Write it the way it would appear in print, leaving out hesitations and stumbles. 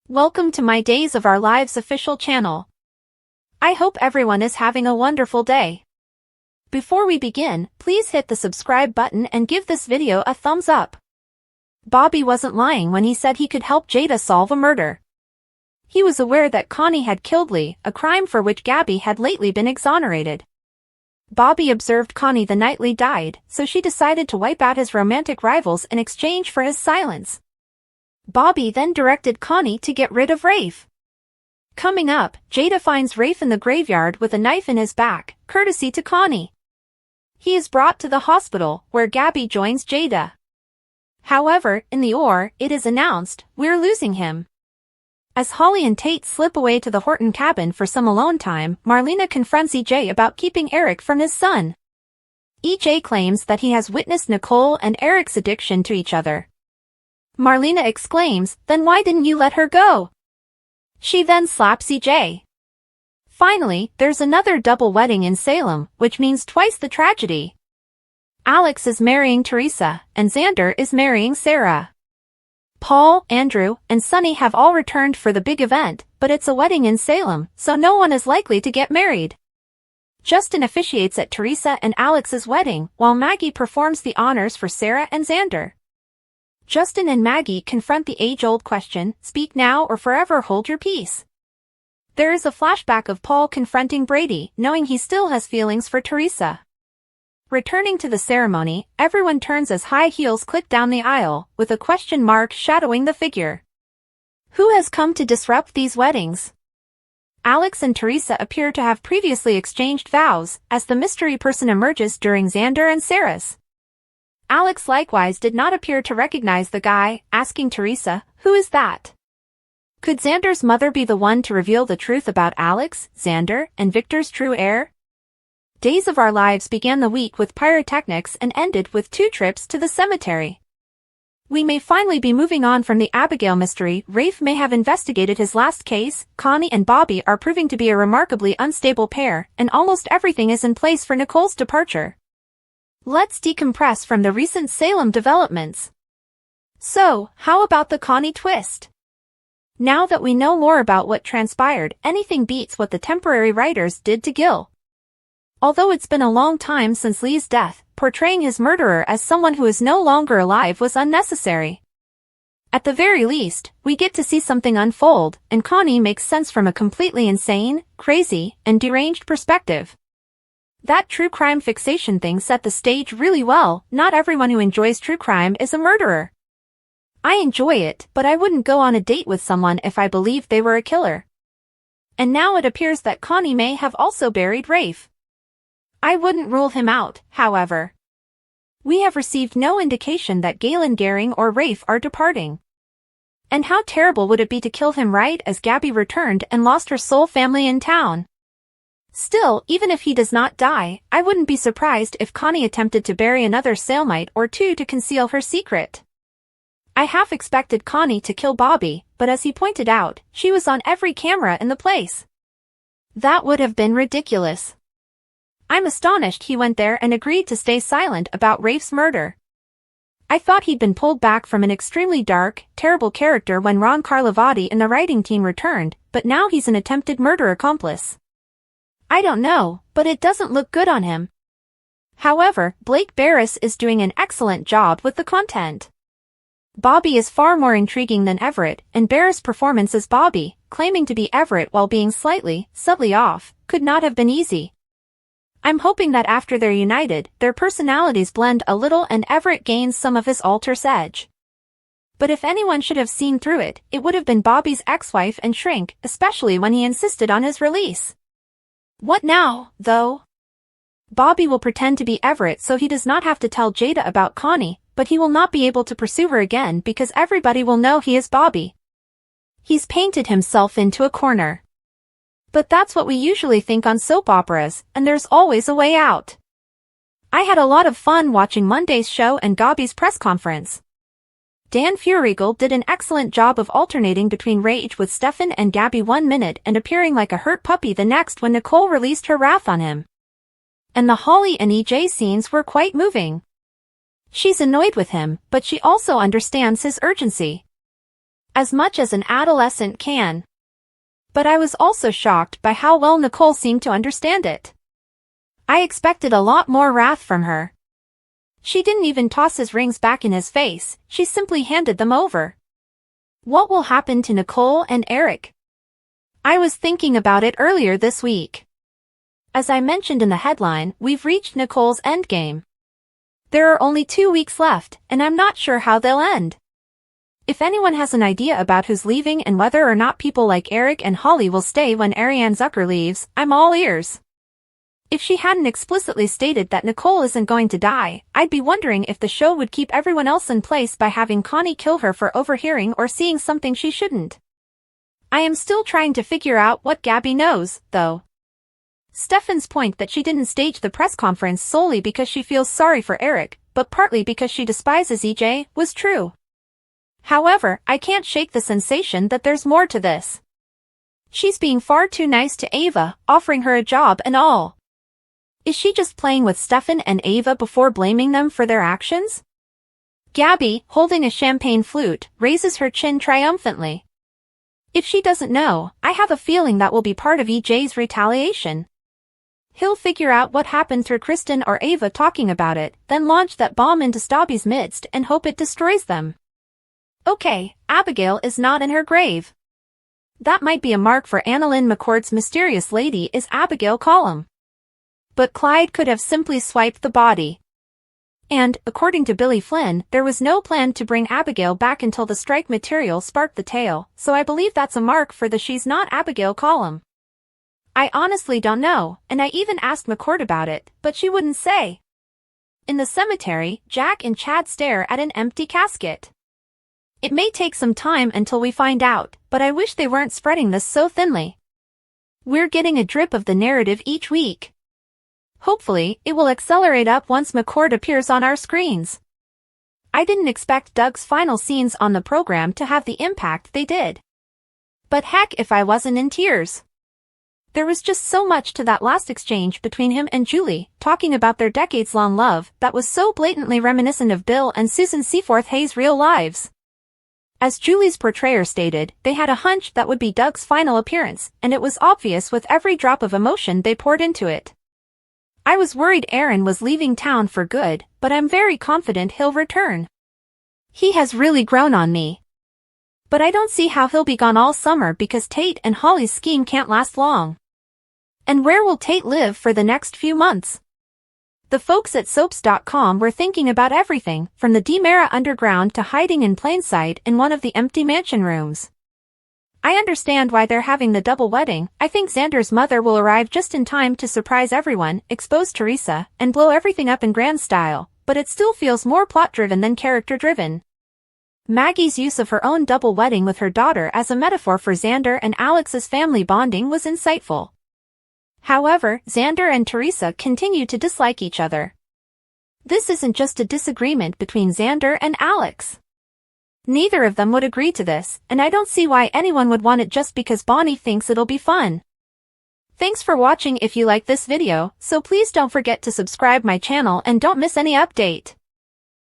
Welcome to my Days of Our Lives official channel. I hope everyone is having a wonderful day. Before we begin, please hit the subscribe button and give this video a thumbs up. Bobby wasn't lying when he said he could help Jada solve a murder. He was aware that Connie had killed Lee, a crime for which Gabby had lately been exonerated. Bobby observed Connie the night Lee died, so she decided to wipe out his romantic rivals in exchange for his silence. Bobby then directed Connie to get rid of Rafe. Coming up, Jada finds Rafe in the graveyard with a knife in his back, courtesy to Connie. He is brought to the hospital, where Gabby joins Jada. However, in the OR, it is announced, we're losing him. As Holly and Tate slip away to the Horton cabin for some alone time, Marlena confronts EJ about keeping Eric from his son. EJ claims that he has witnessed Nicole and Eric's addiction to each other. Marlena exclaims, "Then why didn't you let her go?" She then slaps EJ. Finally, there's another double wedding in Salem, which means twice the tragedy. Alex is marrying Teresa, and Xander is marrying Sarah. Paul, Andrew, and Sunny have all returned for the big event, but it's a wedding in Salem, so no one is likely to get married. Justin officiates at Teresa and Alex's wedding, while Maggie performs the honors for Sarah and Xander. Justin and Maggie confront the age-old question, speak now or forever hold your peace. There is a flashback of Paul confronting Brady, knowing he still has feelings for Teresa. Returning to the ceremony, everyone turns as high heels click down the aisle, with a question mark shadowing the figure. Who has come to disrupt these weddings? Alex and Teresa appear to have previously exchanged vows, as the mystery person emerges during Xander and Sarah's. Alex likewise did not appear to recognize the guy, asking Teresa, "Who is that?" Could Xander's mother be the one to reveal the truth about Alex, Xander, and Victor's true heir? Days of Our Lives began the week with pyrotechnics and ended with 2 trips to the cemetery. We may finally be moving on from the Abigail mystery. Rafe may have investigated his last case, Connie and Bobby are proving to be a remarkably unstable pair, and almost everything is in place for Nicole's departure. Let's decompress from the recent Salem developments. So, how about the Connie Twist? Now that we know more about what transpired, anything beats what the temporary writers did to Gil. Although it's been a long time since Lee's death, portraying his murderer as someone who is no longer alive was unnecessary. At the very least, we get to see something unfold, and Connie makes sense from a completely insane, crazy, and deranged perspective. That true crime fixation thing set the stage really well. Not everyone who enjoys true crime is a murderer. I enjoy it, but I wouldn't go on a date with someone if I believed they were a killer. And now it appears that Connie may have also buried Rafe. I wouldn't rule him out, however. We have received no indication that Galen Gehring or Rafe are departing. And how terrible would it be to kill him right as Gabby returned and lost her sole family in town? Still, even if he does not die, I wouldn't be surprised if Connie attempted to bury another Salemite or 2 to conceal her secret. I half expected Connie to kill Bobby, but as he pointed out, she was on every camera in the place. That would have been ridiculous. I'm astonished he went there and agreed to stay silent about Rafe's murder. I thought he'd been pulled back from an extremely dark, terrible character when Ron Carlivati and the writing team returned, but now he's an attempted murder accomplice. I don't know, but it doesn't look good on him. However, Blake Baris is doing an excellent job with the content. Bobby is far more intriguing than Everett, and Baris' performance as Bobby, claiming to be Everett while being subtly off, could not have been easy. I'm hoping that after they're united, their personalities blend a little and Everett gains some of his alter's edge. But if anyone should have seen through it, it would have been Bobby's ex-wife and shrink, especially when he insisted on his release. What now, though? Bobby will pretend to be Everett so he does not have to tell Jada about Connie, but he will not be able to pursue her again because everybody will know he is Bobby. He's painted himself into a corner. But that's what we usually think on soap operas, and there's always a way out. I had a lot of fun watching Monday's show and Gabby's press conference. Dan Furiegel did an excellent job of alternating between rage with Stefan and Gabby 1 minute and appearing like a hurt puppy the next when Nicole released her wrath on him. And the Holly and EJ scenes were quite moving. She's annoyed with him, but she also understands his urgency. as much as an adolescent can. But I was also shocked by how well Nicole seemed to understand it. I expected a lot more wrath from her. She didn't even toss his rings back in his face, she simply handed them over. What will happen to Nicole and Eric? I was thinking about it earlier this week. As I mentioned in the headline, we've reached Nicole's endgame. There are only 2 weeks left, and I'm not sure how they'll end. If anyone has an idea about who's leaving and whether or not people like Eric and Holly will stay when Ariane Zucker leaves, I'm all ears. If she hadn't explicitly stated that Nicole isn't going to die, I'd be wondering if the show would keep everyone else in place by having Connie kill her for overhearing or seeing something she shouldn't. I am still trying to figure out what Gabby knows, though. Stefan's point that she didn't stage the press conference solely because she feels sorry for Eric, but partly because she despises EJ, was true. However, I can't shake the sensation that there's more to this. She's being far too nice to Ava, offering her a job and all. Is she just playing with Stefan and Ava before blaming them for their actions? Gabby, holding a champagne flute, raises her chin triumphantly. If she doesn't know, I have a feeling that will be part of EJ's retaliation. He'll figure out what happened through Kristen or Ava talking about it, then launch that bomb into Stabby's midst and hope it destroys them. Okay, Abigail is not in her grave. That might be a mark for Annalyn McCord's mysterious lady is Abigail column. But Clyde could have simply swiped the body. And, according to Billy Flynn, there was no plan to bring Abigail back until the strike material sparked the tale, so I believe that's a mark for the she's not Abigail column. I honestly don't know, and I even asked McCord about it, but she wouldn't say. In the cemetery, Jack and Chad stare at an empty casket. It may take some time until we find out, but I wish they weren't spreading this so thinly. We're getting a drip of the narrative each week. Hopefully, it will accelerate up once McCord appears on our screens. I didn't expect Doug's final scenes on the program to have the impact they did. But heck if I wasn't in tears. There was just so much to that last exchange between him and Julie, talking about their decades-long love, that was so blatantly reminiscent of Bill and Susan Seaforth Hayes' real lives. As Julie's portrayer stated, they had a hunch that would be Doug's final appearance, and it was obvious with every drop of emotion they poured into it. I was worried Aaron was leaving town for good, but I'm very confident he'll return. He has really grown on me. But I don't see how he'll be gone all summer because Tate and Holly's scheme can't last long. And where will Tate live for the next few months? The folks at Soaps.com were thinking about everything, from the DiMera underground to hiding in plain sight in one of the empty mansion rooms. I understand why they're having the double wedding. I think Xander's mother will arrive just in time to surprise everyone, expose Teresa, and blow everything up in grand style, but it still feels more plot-driven than character-driven. Maggie's use of her own double wedding with her daughter as a metaphor for Xander and Alex's family bonding was insightful. However, Xander and Teresa continue to dislike each other. This isn't just a disagreement between Xander and Alex. Neither of them would agree to this, and I don't see why anyone would want it just because Bonnie thinks it'll be fun. Thanks for watching. If you like this video, so please don't forget to subscribe my channel and don't miss any update.